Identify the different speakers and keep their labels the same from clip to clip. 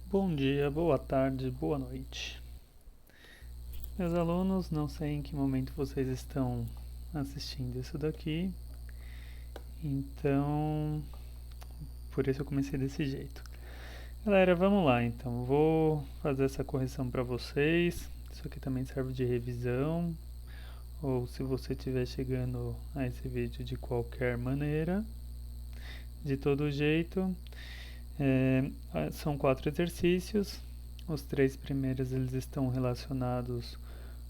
Speaker 1: Bom dia, boa tarde, boa noite. Meus alunos, não sei em que momento vocês estão assistindo isso daqui, então por isso eu comecei desse jeito. Galera, vamos lá então. Vou fazer essa correção para vocês. Isso aqui também serve de revisão, ou se você estiver chegando a esse vídeo de qualquer maneira. De todo jeito, são 4 exercícios. Os 3 primeiros eles estão relacionados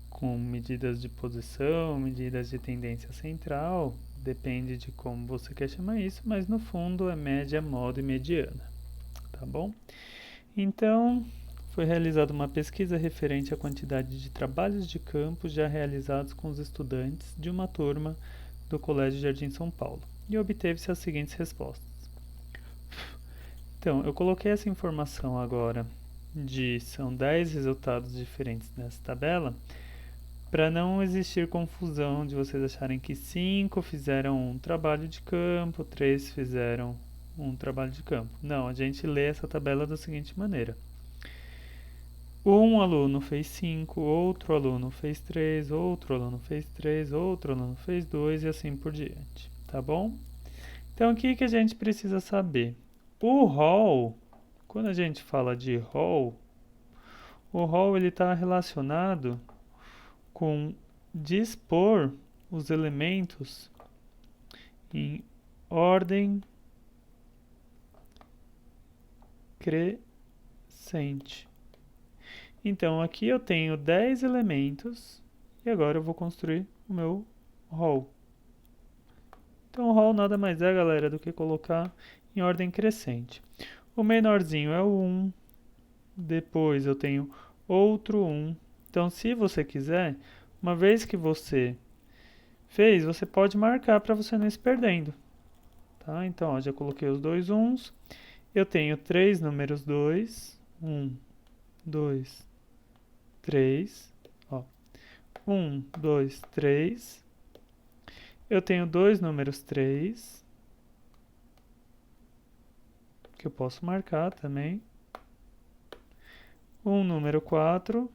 Speaker 1: com medidas de posição, medidas de tendência central, depende de como você quer chamar isso, mas no fundo é média, moda e mediana, tá bom? Então, foi realizada uma pesquisa referente à quantidade de trabalhos de campo já realizados com os estudantes de uma turma do Colégio Jardim São Paulo e obteve-se as seguintes respostas. Então, eu coloquei essa informação agora são 10 resultados diferentes nessa tabela, para não existir confusão de vocês acharem que 5 fizeram um trabalho de campo, 3 fizeram um trabalho de campo. Não, a gente lê essa tabela da seguinte maneira. Um aluno fez 5, outro aluno fez 3, outro aluno fez 3, outro aluno fez 2 e assim por diante, tá bom? Então, o que a gente precisa saber? O rol, quando a gente fala de rol, o rol ele está relacionado com dispor os elementos em ordem crescente. Então aqui eu tenho 10 elementos e agora eu vou construir o meu rol. Então o rol nada mais é, galera, do que colocar em ordem crescente. O menorzinho é o 1, depois eu tenho outro 1. Então se você quiser, uma vez que você fez, você pode marcar para você não ir se perdendo. Tá? Então, ó, já coloquei os dois uns. Eu tenho 3 números 2. 1, 2, 3. Ó. 1, 2, 3. Eu tenho dois números 3, que eu posso marcar também. Um número 4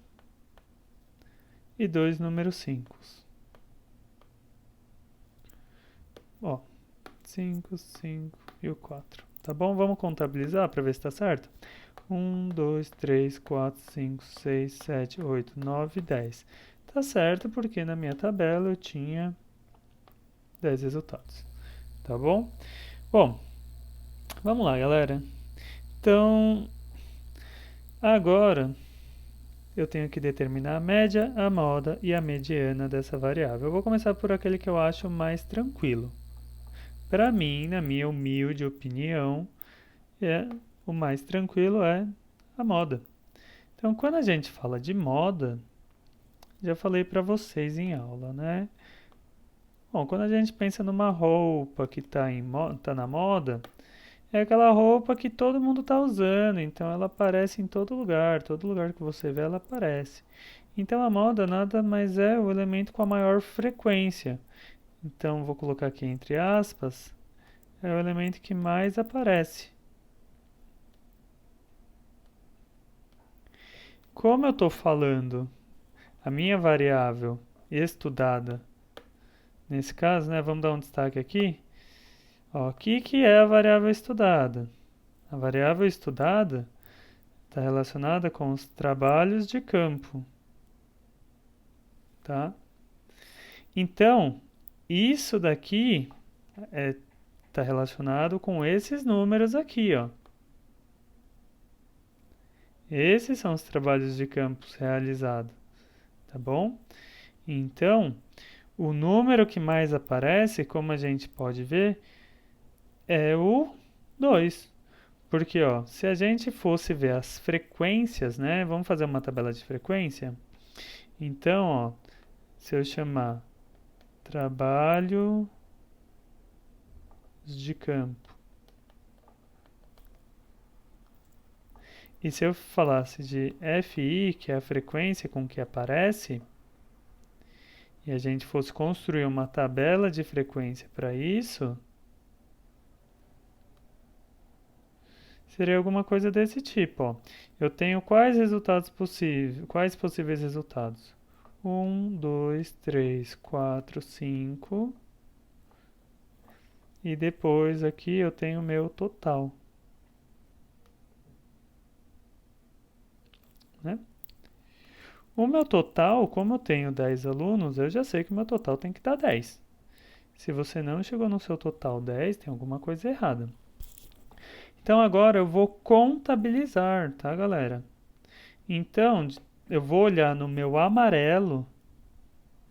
Speaker 1: e dois números 5. Ó, 5, 5 e o 4. Tá bom? Vamos contabilizar para ver se está certo? 1, 2, 3, 4, 5, 6, 7, 8, 9, 10. Tá certo porque na minha tabela eu tinha 10 resultados. Tá bom? Bom, vamos lá, galera. Então, agora eu tenho que determinar a média, a moda e a mediana dessa variável. Eu vou começar por aquele que eu acho mais tranquilo. Para mim, na minha humilde opinião, o mais tranquilo é a moda. Então, quando a gente fala de moda, já falei para vocês em aula, né? Bom, quando a gente pensa numa roupa que tá na moda, é aquela roupa que todo mundo está usando, então ela aparece em todo lugar que você vê ela aparece. Então a moda nada mais é o elemento com a maior frequência. Então vou colocar aqui entre aspas, é o elemento que mais aparece. Como eu estou falando, a minha variável estudada, nesse caso, né, vamos dar um destaque aqui. Ó, o que é a variável estudada? A variável estudada está relacionada com os trabalhos de campo, tá? Então, isso daqui está relacionado com esses números aqui, ó. Esses são os trabalhos de campo realizados, tá bom? Então, o número que mais aparece, como a gente pode ver, é o 2. Porque, ó, se a gente fosse ver as frequências, né? Vamos fazer uma tabela de frequência? Então, ó, se eu chamar trabalho de campo, e se eu falasse de FI, que é a frequência com que aparece, e a gente fosse construir uma tabela de frequência para isso, Seria alguma coisa desse tipo, ó. Eu tenho quais resultados possíveis? Quais possíveis resultados? 1, 2, 3, 4, 5. E depois aqui eu tenho o meu total, né? O meu total, como eu tenho 10 alunos, eu já sei que o meu total tem que dar 10. Se você não chegou no seu total 10, tem alguma coisa errada. Então agora eu vou contabilizar, tá, galera? Então, eu vou olhar no meu amarelo,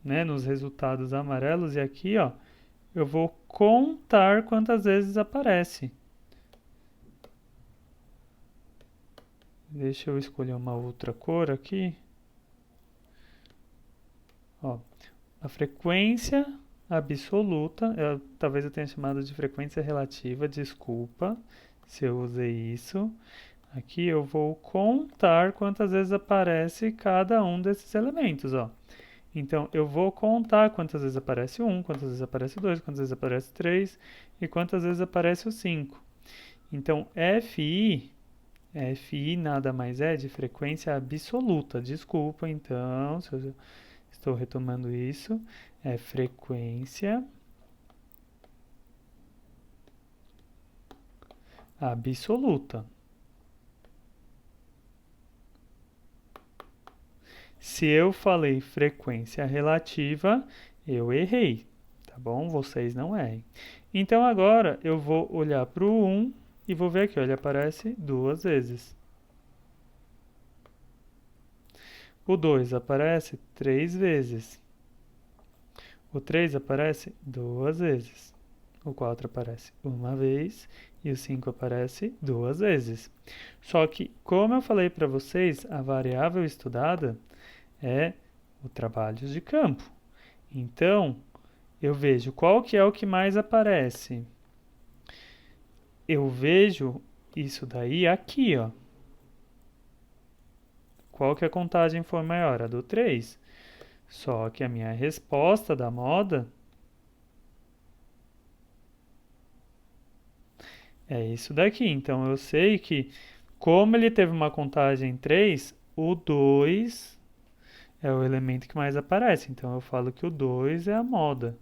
Speaker 1: né, nos resultados amarelos, e aqui, ó, eu vou contar quantas vezes aparece. Deixa eu escolher uma outra cor aqui. Ó, a frequência absoluta, talvez eu tenha chamado de frequência relativa, desculpa se eu usei isso. Aqui eu vou contar quantas vezes aparece cada um desses elementos, ó. Então, eu vou contar quantas vezes aparece 1, quantas vezes aparece 2, quantas vezes aparece 3 e quantas vezes aparece o 5. Então, FI nada mais é de frequência absoluta. Desculpa, então, se eu estou retomando isso. É frequência absoluta. Se eu falei frequência relativa, eu errei, tá bom? Vocês não errem. Então agora eu vou olhar para o 1 e vou ver aqui, ó, ele aparece duas vezes. O 2 aparece 3 vezes. O 3 aparece duas vezes. O 4 aparece uma vez e o 5 aparece duas vezes. Só que, como eu falei para vocês, a variável estudada é o trabalho de campo. Então, eu vejo qual que é o que mais aparece. Eu vejo isso daí aqui, ó. Qual que a contagem foi maior? A do 3. Só que a minha resposta da moda é isso daqui. Então eu sei que, como ele teve uma contagem 3, o 2 é o elemento que mais aparece. Então eu falo que o 2 é a moda,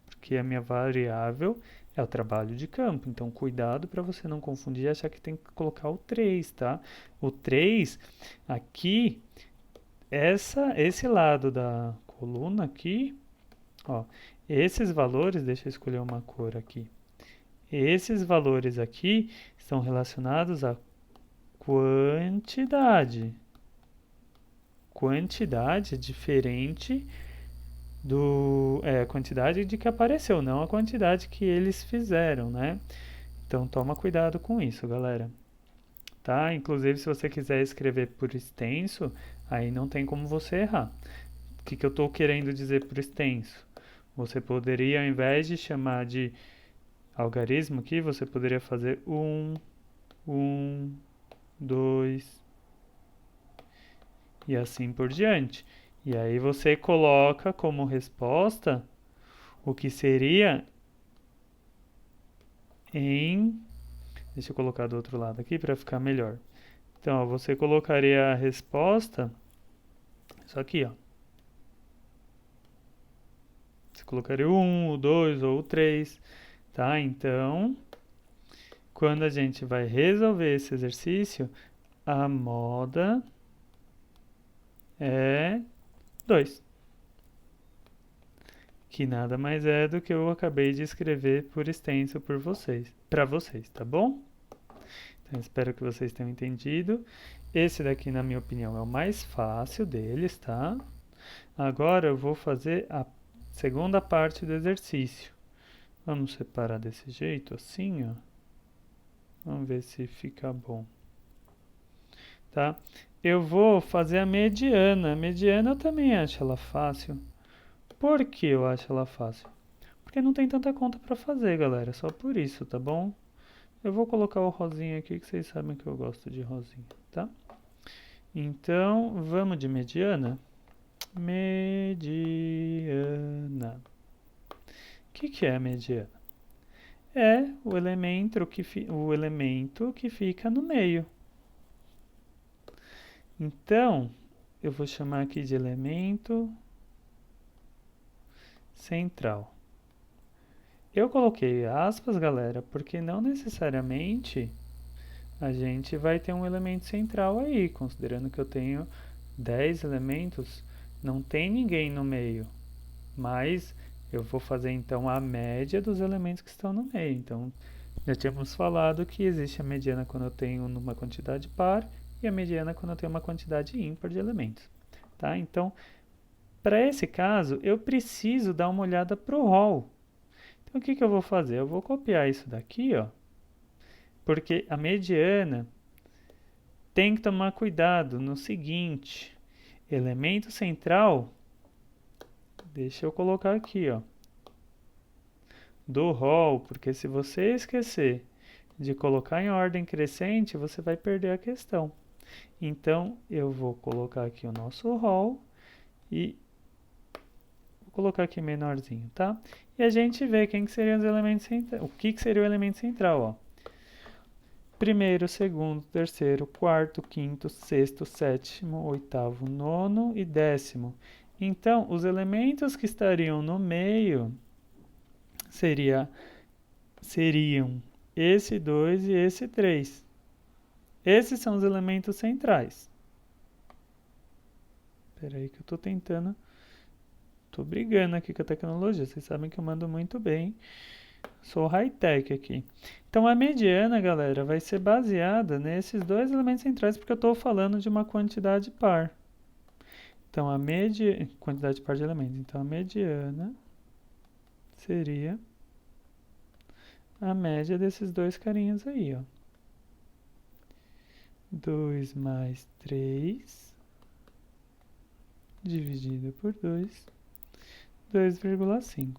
Speaker 1: porque a minha variável é o trabalho de campo. Então cuidado para você não confundir e achar que tem que colocar o 3, tá? O 3 aqui, esse lado da coluna aqui, ó, esses valores, deixa eu escolher uma cor aqui. Esses valores aqui estão relacionados à quantidade. Quantidade é diferente quantidade de que apareceu, não a quantidade que eles fizeram, né? Então toma cuidado com isso, galera. Tá? Inclusive, se você quiser escrever por extenso, aí não tem como você errar. O que eu estou querendo dizer por extenso? Você poderia, ao invés de chamar de algarismo aqui, você poderia fazer 2 e assim por diante. E aí você coloca como resposta o que seria em. Deixa eu colocar do outro lado aqui para ficar melhor. Então, ó, você colocaria a resposta. Isso aqui, ó. Você colocaria o 1, o 2 ou o 3, tá? Então, quando a gente vai resolver esse exercício, a moda é 2, que nada mais é do que eu acabei de escrever por extenso por vocês, para vocês, tá bom? Então, espero que vocês tenham entendido. Esse daqui, na minha opinião, é o mais fácil deles, tá? Agora eu vou fazer a segunda parte do exercício. Vamos separar desse jeito, assim, ó. Vamos ver se fica bom. Tá? Eu vou fazer a mediana. A mediana eu também acho ela fácil. Por que eu acho ela fácil? Porque não tem tanta conta para fazer, galera. Só por isso, tá bom? Eu vou colocar o rosinha aqui, que vocês sabem que eu gosto de rosinha, tá? Então, vamos de mediana? Mediana. O que é a mediana? é o elemento que fica no meio. Então, eu vou chamar aqui de elemento central. Eu coloquei aspas, galera, porque não necessariamente a gente vai ter um elemento central aí, considerando que eu tenho 10 elementos, não tem ninguém no meio, mas eu vou fazer então a média dos elementos que estão no meio. Então, já tínhamos falado que existe a mediana quando eu tenho uma quantidade par e a mediana quando eu tenho uma quantidade ímpar de elementos. Tá? Então, para esse caso, eu preciso dar uma olhada para o rol. Então, o que eu vou fazer? Eu vou copiar isso daqui, ó, porque a mediana tem que tomar cuidado no seguinte: elemento central, deixa eu colocar aqui, ó, do rol, porque se você esquecer de colocar em ordem crescente, você vai perder a questão. Então, eu vou colocar aqui o nosso rol e vou colocar aqui menorzinho, tá? E a gente vê quem que seriam os elementos centrais. O que seria o elemento central, ó? Primeiro, segundo, terceiro, quarto, quinto, sexto, sétimo, oitavo, nono e décimo. Então, os elementos que estariam no meio seriam esse 2 e esse 3. Esses são os elementos centrais. Espera aí que eu estou tentando. Estou brigando aqui com a tecnologia. Vocês sabem que eu mando muito bem. Sou high-tech aqui. Então, a mediana, galera, vai ser baseada nesses dois elementos centrais, porque eu estou falando de uma quantidade par. Então, quantidade par de elementos. Então, a mediana seria a média desses dois carinhas aí, ó. 2 mais 3 dividido por 2, 2,5.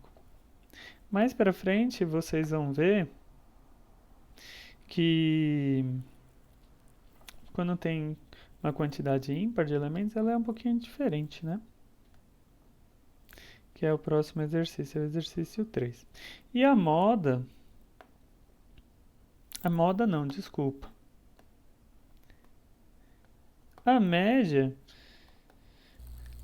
Speaker 1: Mais para frente, vocês vão ver que quando tem uma quantidade ímpar de elementos, ela é um pouquinho diferente, né? Que é o próximo exercício, é o exercício 3. E a moda não, desculpa. A média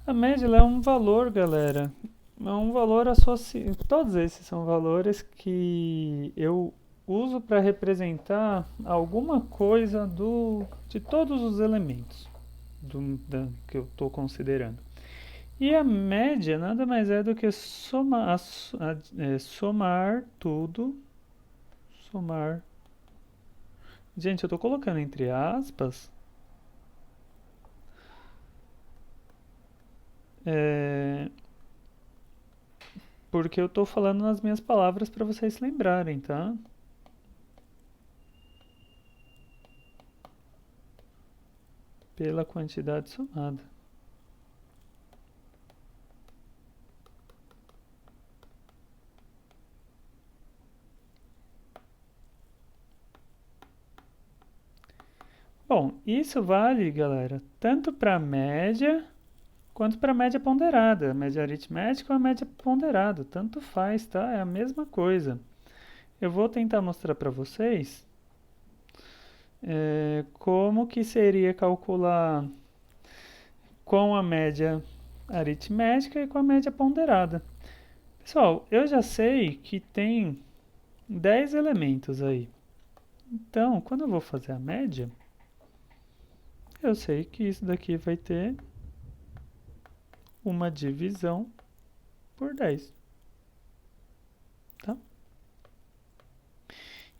Speaker 1: ela é um valor, galera. É um valor associado. Todos esses são valores que eu uso para representar alguma coisa de todos os elementos que eu estou considerando. E a média nada mais é do que somar tudo. Somar. Gente, eu estou colocando entre aspas. Porque eu estou falando nas minhas palavras para vocês se lembrarem, tá? Pela quantidade somada. Bom, isso vale, galera, tanto para a média quanto para a média ponderada. A média aritmética ou a média ponderada, tanto faz, tá? É a mesma coisa. Eu vou tentar mostrar para vocês como que seria calcular com a média aritmética e com a média ponderada. Pessoal, eu já sei que tem 10 elementos aí. Então, quando eu vou fazer a média, eu sei que isso daqui vai ter uma divisão por 10. Tá?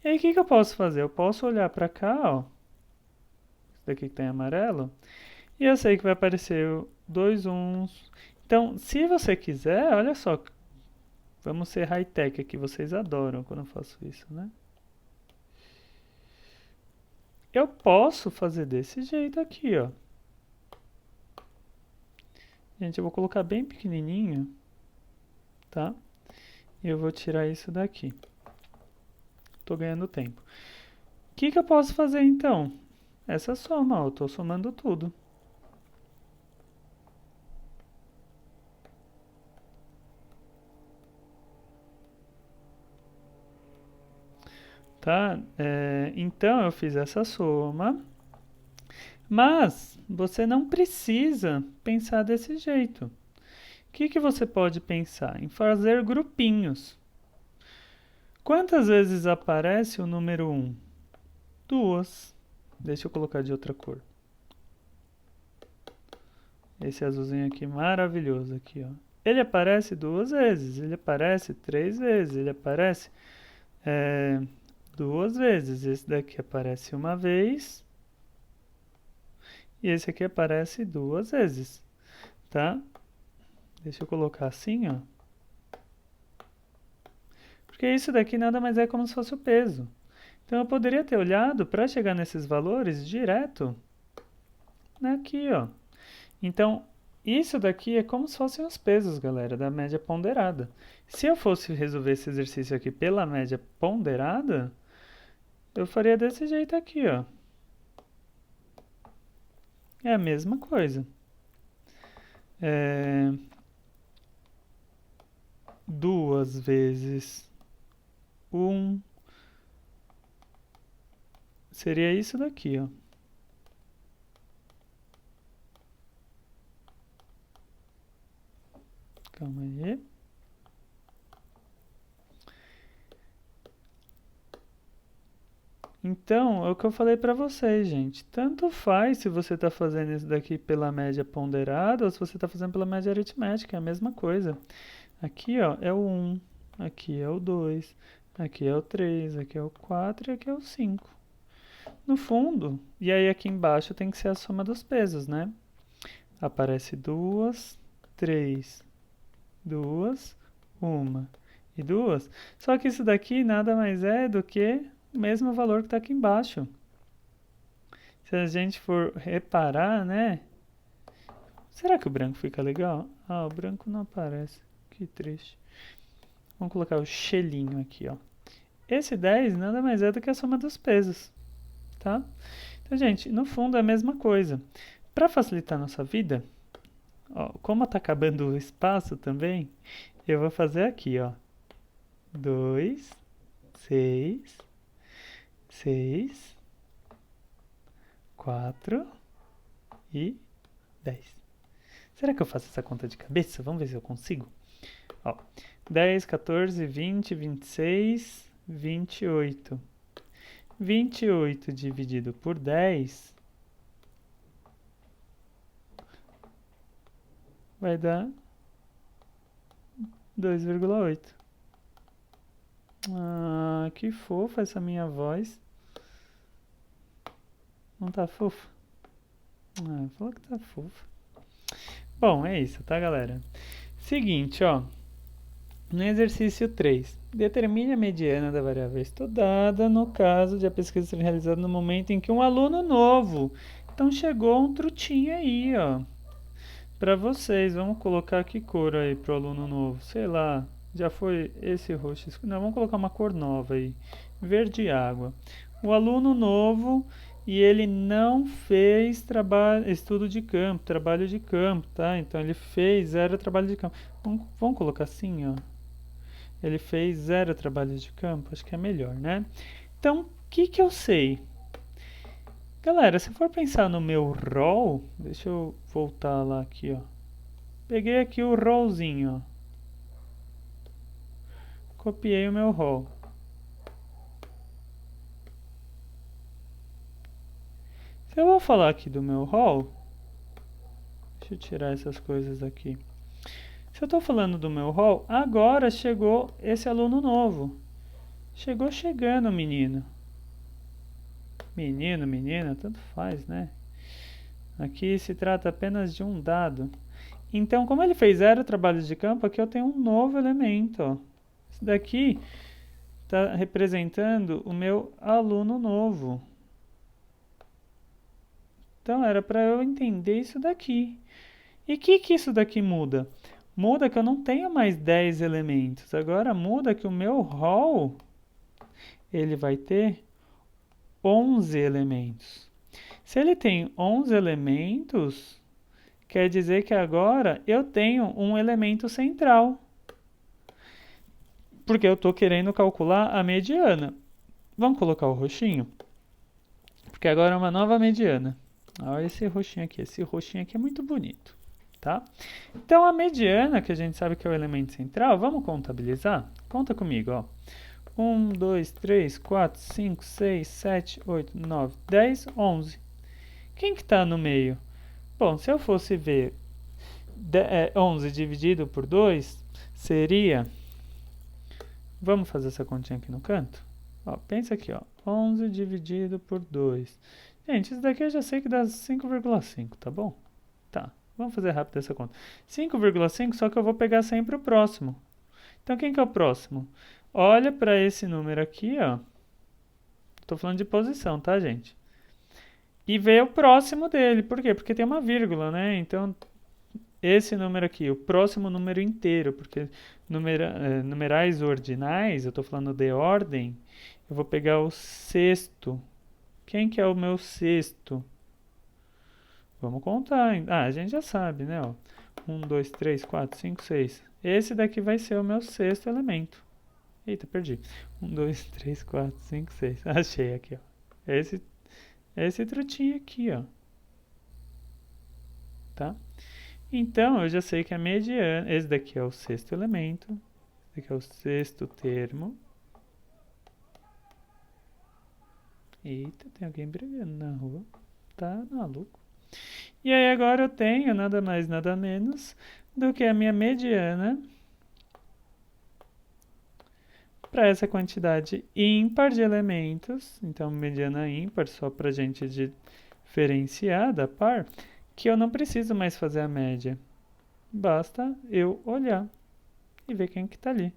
Speaker 1: E aí, o que eu posso fazer? Eu posso olhar para cá, ó, isso daqui que tem amarelo, e eu sei que vai aparecer dois uns. Então, se você quiser, olha só, vamos ser high-tech aqui, vocês adoram quando eu faço isso, né? Eu posso fazer desse jeito aqui, ó. Gente, eu vou colocar bem pequenininho, tá? E eu vou tirar isso daqui. Tô ganhando tempo. O que eu posso fazer então? Essa soma, ó, eu tô somando tudo. tá? Então, eu fiz essa soma, mas você não precisa pensar desse jeito. O que você pode pensar? Em fazer grupinhos. Quantas vezes aparece o número 1? 2. Deixa eu colocar de outra cor. Esse azulzinho aqui maravilhoso aqui, ó. Ele aparece 2 vezes, ele aparece 3 vezes, ele aparece 2 vezes. Esse daqui aparece uma vez e esse aqui aparece 2 vezes, tá? Deixa eu colocar assim, ó. Porque isso daqui nada mais é como se fosse o peso. Então eu poderia ter olhado para chegar nesses valores direto aqui, ó. Então, isso daqui é como se fossem os pesos, galera, da média ponderada. Se eu fosse resolver esse exercício aqui pela média ponderada, eu faria desse jeito aqui, ó. É a mesma coisa. 2 vezes 1 seria isso daqui, ó. Calma aí. Então, é o que eu falei para vocês, gente. Tanto faz se você está fazendo isso daqui pela média ponderada ou se você está fazendo pela média aritmética, é a mesma coisa. Aqui, ó, é o 1, aqui é o 2, aqui é o 3, aqui é o 4 e aqui é o 5. No fundo, e aí aqui embaixo tem que ser a soma dos pesos, né? Aparece 2, 3, 2, 1 e 2. Só que isso daqui nada mais é do que o mesmo valor que está aqui embaixo. Se a gente for reparar, né? Será que o branco fica legal? Ah, o branco não aparece. Que triste. Vamos colocar o chelinho aqui, ó. Esse 10 nada mais é do que a soma dos pesos, tá? Então, gente, no fundo é a mesma coisa. Para facilitar a nossa vida, ó, como está acabando o espaço também, eu vou fazer aqui, ó. 2, 6, 6, 4 e 10. Será que eu faço essa conta de cabeça? Vamos ver se eu consigo. Ó, 10, 14, 20, 26, 28. 28 dividido por 10 vai dar 2,8. Ah, que fofa essa minha voz. Não tá fofa? Ah, falou que tá fofa. Bom, é isso, tá, galera? Seguinte, ó. No exercício 3, determine a mediana da variável estudada no caso de a pesquisa ser realizada no momento em que um aluno novo. Então chegou um trutinho aí, ó. Para vocês, vamos colocar que cor aí pro aluno novo? Sei lá, já foi esse roxo. Não, vamos colocar uma cor nova aí. Verde água. O aluno novo e ele não fez estudo de campo, trabalho de campo, tá? Então ele fez 0 trabalho de campo. Vamos colocar assim, ó. Ele fez 0 trabalhos de campo, acho que é melhor, né? Então, o que eu sei? Galera, se for pensar no meu rol, deixa eu voltar lá aqui, ó. Peguei aqui o rolzinho, ó. Copiei o meu rol. Se eu vou falar aqui do meu rol, deixa eu tirar essas coisas aqui. Se eu estou falando do meu rol, agora chegou esse aluno novo. Chegou chegando, menino. Menino, menina, tanto faz, né? Aqui se trata apenas de um dado. Então, como ele fez 0 trabalhos de campo, aqui eu tenho um novo elemento, ó. Isso daqui está representando o meu aluno novo. Então, era para eu entender isso daqui. E o que isso daqui muda? Muda que eu não tenho mais 10 elementos. Agora muda que o meu rol ele vai ter 11 elementos. Se ele tem 11 elementos, quer dizer que agora eu tenho um elemento central. Porque eu estou querendo calcular a mediana. Vamos colocar o roxinho, porque agora é uma nova mediana. Olha esse roxinho aqui. Esse roxinho aqui é muito bonito, tá? Então, a mediana, que a gente sabe que é o elemento central, vamos contabilizar? Conta comigo, ó. 1, 2, 3, 4, 5, 6, 7, 8, 9, 10, 11. Quem que está no meio? Bom, se eu fosse ver 11 dividido por 2, seria... Vamos fazer essa continha aqui no canto? Ó, pensa aqui, ó. 11 dividido por 2. Gente, isso daqui eu já sei que dá 5,5, tá bom? Tá, vamos fazer rápido essa conta. 5,5, só que eu vou pegar sempre o próximo. Então, quem que é o próximo? Olha para esse número aqui, ó. Tô falando de posição, tá, gente? E vê o próximo dele. Por quê? Porque tem uma vírgula, né? Então, esse número aqui, o próximo número inteiro, porque numerais ordinais, eu estou falando de ordem, eu vou pegar o sexto. Quem que é o meu sexto? Vamos contar. Ah, a gente já sabe, né? Ó. 1, 2, 3, 4, 5, 6. Esse daqui vai ser o meu sexto elemento. Eita, perdi. 1, 2, 3, 4, 5, 6. Achei aqui, ó. Esse trutinho aqui, ó. Tá? Então, eu já sei que a mediana... Esse daqui é o sexto elemento. Esse daqui é o sexto termo. Eita, tem alguém brigando na rua. Tá maluco. E aí agora eu tenho nada mais, nada menos do que a minha mediana para essa quantidade ímpar de elementos. Então, mediana ímpar, só para a gente diferenciar da par, que eu não preciso mais fazer a média. Basta eu olhar e ver quem que tá ali.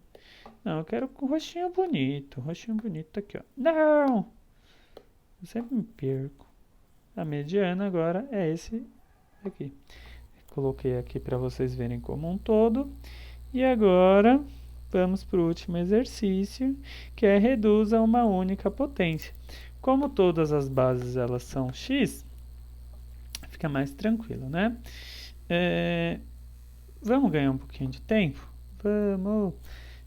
Speaker 1: Não, eu quero com rostinho bonito. Rostinho bonito tá aqui, ó. Não! Eu sempre me perco. A mediana agora é esse aqui. Coloquei aqui para vocês verem como um todo. E agora vamos para o último exercício, que é reduz a uma única potência. Como todas as bases elas são x, fica mais tranquilo, né? Vamos ganhar um pouquinho de tempo? Vamos!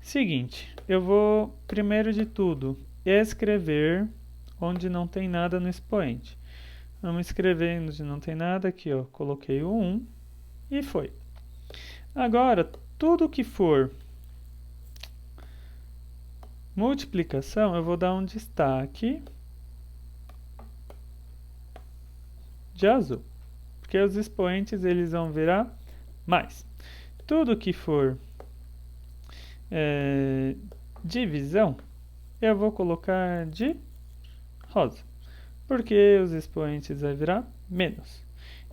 Speaker 1: Seguinte, eu vou, primeiro de tudo, escrever onde não tem nada no expoente. Vamos escrever onde não tem nada aqui, ó. Coloquei o 1 e foi. Agora, tudo que for multiplicação, eu vou dar um destaque de azul, porque os expoentes eles vão virar mais. Tudo que for divisão, eu vou colocar de rosa, porque os expoentes vai virar menos.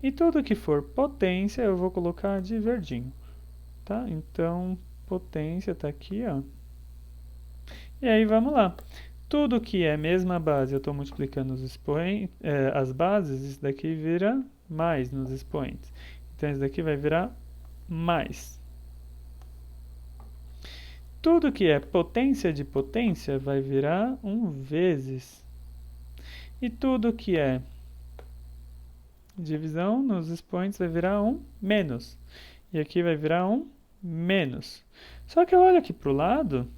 Speaker 1: E tudo que for potência, eu vou colocar de verdinho, tá? Então, potência está aqui, ó. E aí, vamos lá. Tudo que é mesma base, eu estou multiplicando os expoentes, as bases, isso daqui vira mais nos expoentes. Então, isso daqui vai virar mais. Tudo que é potência de potência vai virar 1 vezes. E tudo que é divisão nos expoentes vai virar 1 menos. E aqui vai virar 1 menos. Só que eu olho aqui para o lado...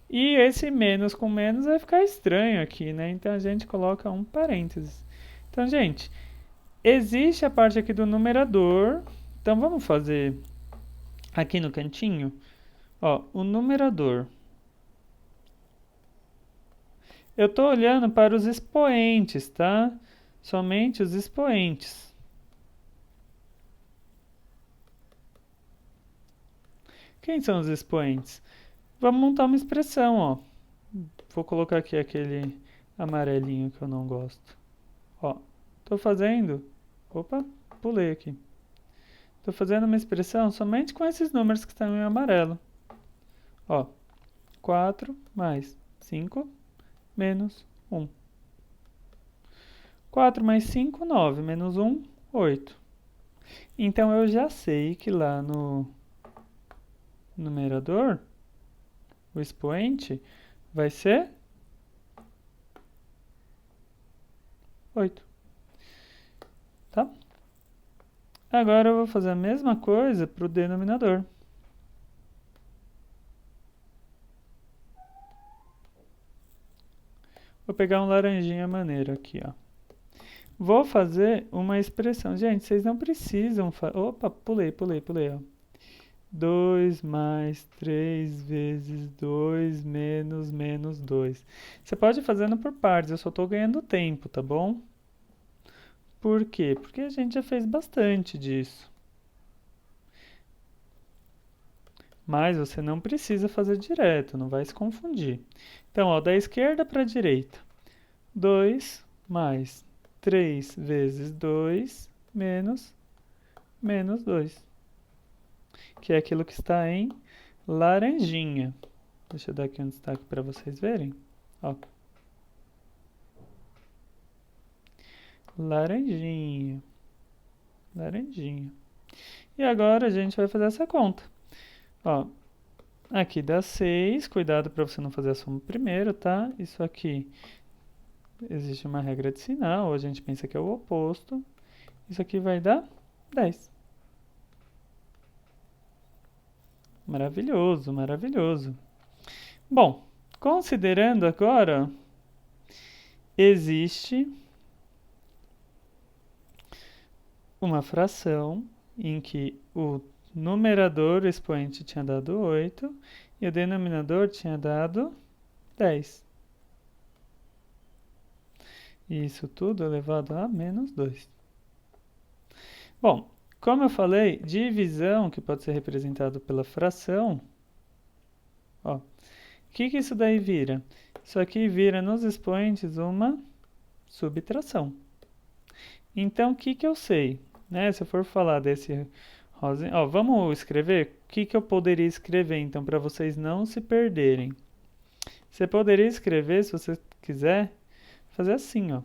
Speaker 1: E esse menos com menos vai ficar estranho aqui, né? Então, a gente coloca um parênteses. Então, gente, existe a parte aqui do numerador. Então, vamos fazer aqui no cantinho. Ó, o numerador. Eu estou olhando para os expoentes, tá? Somente os expoentes. Quem são os expoentes? Vamos montar uma expressão, ó. Vou colocar aqui aquele amarelinho que eu não gosto. Ó, estou fazendo... Opa, pulei aqui. Estou fazendo uma expressão somente com esses números que estão em amarelo. Ó, 4 mais 5 menos 1. 4 mais 5, 9. Menos 1, 8. Então, eu já sei que lá no numerador, o expoente vai ser 8. Tá? Agora eu vou fazer a mesma coisa para o denominador. Vou pegar um laranjinha maneiro aqui, ó. Vou fazer uma expressão. Gente, vocês não precisam... Opa, pulei, ó. 2 mais 3 vezes 2 menos 2. Você pode ir fazendo por partes, eu só estou ganhando tempo, tá bom? Por quê? Porque a gente já fez bastante disso. Mas você não precisa fazer direto, não vai se confundir. Então, ó, da esquerda para a direita. 2 mais 3 vezes 2 menos 2. Que é aquilo que está em laranjinha. Deixa eu dar aqui um destaque para vocês verem. Ó. Laranjinha. E agora a gente vai fazer essa conta. Ó, aqui dá 6. Cuidado para você não fazer a soma primeiro, tá? Isso aqui, existe uma regra de sinal, a gente pensa que é o oposto. Isso aqui vai dar 10. Maravilhoso, maravilhoso. Bom, considerando agora, existe uma fração em que o numerador, o expoente, tinha dado 8 e o denominador tinha dado 10. E isso tudo elevado a menos 2. Bom, como eu falei, divisão, que pode ser representado pela fração, ó, o que isso daí vira? Isso aqui vira nos expoentes uma subtração. Então, o que eu sei? Né? Se eu for falar desse rosinha, ó, vamos escrever? O que eu poderia escrever, então, para vocês não se perderem? Você poderia escrever, se você quiser, fazer assim, ó.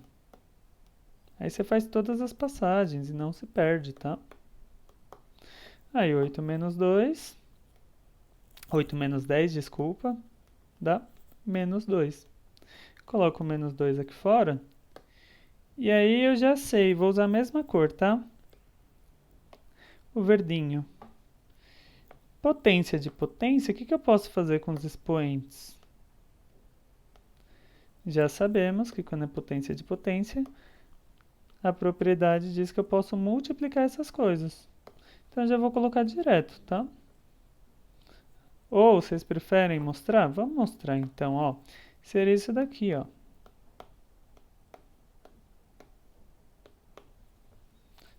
Speaker 1: Aí você faz todas as passagens e não se perde, tá? Aí 8 menos 2, 8 menos 10, desculpa, dá menos 2. Coloco o menos 2 aqui fora. E aí eu já sei, vou usar a mesma cor, tá? O verdinho. Potência de potência, o que eu posso fazer com os expoentes? Já sabemos que quando é potência de potência, a propriedade diz que eu posso multiplicar essas coisas. Então, eu já vou colocar direto, tá? Ou, vocês preferem mostrar? Vamos mostrar, então, ó. Seria isso daqui, ó.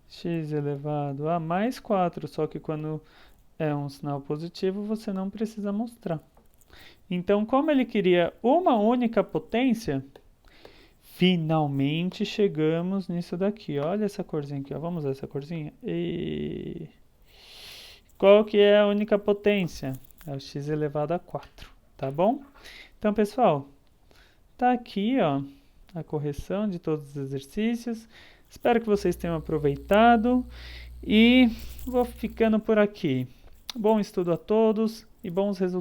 Speaker 1: X elevado a mais 4, só que quando é um sinal positivo, você não precisa mostrar. Então, como ele queria uma única potência, finalmente chegamos nisso daqui. Olha essa corzinha aqui, ó. Vamos usar essa corzinha? E... qual que é a única potência? É o x elevado a 4, tá bom? Então, pessoal, tá aqui, ó, a correção de todos os exercícios. Espero que vocês tenham aproveitado e vou ficando por aqui. Bom estudo a todos e bons resultados.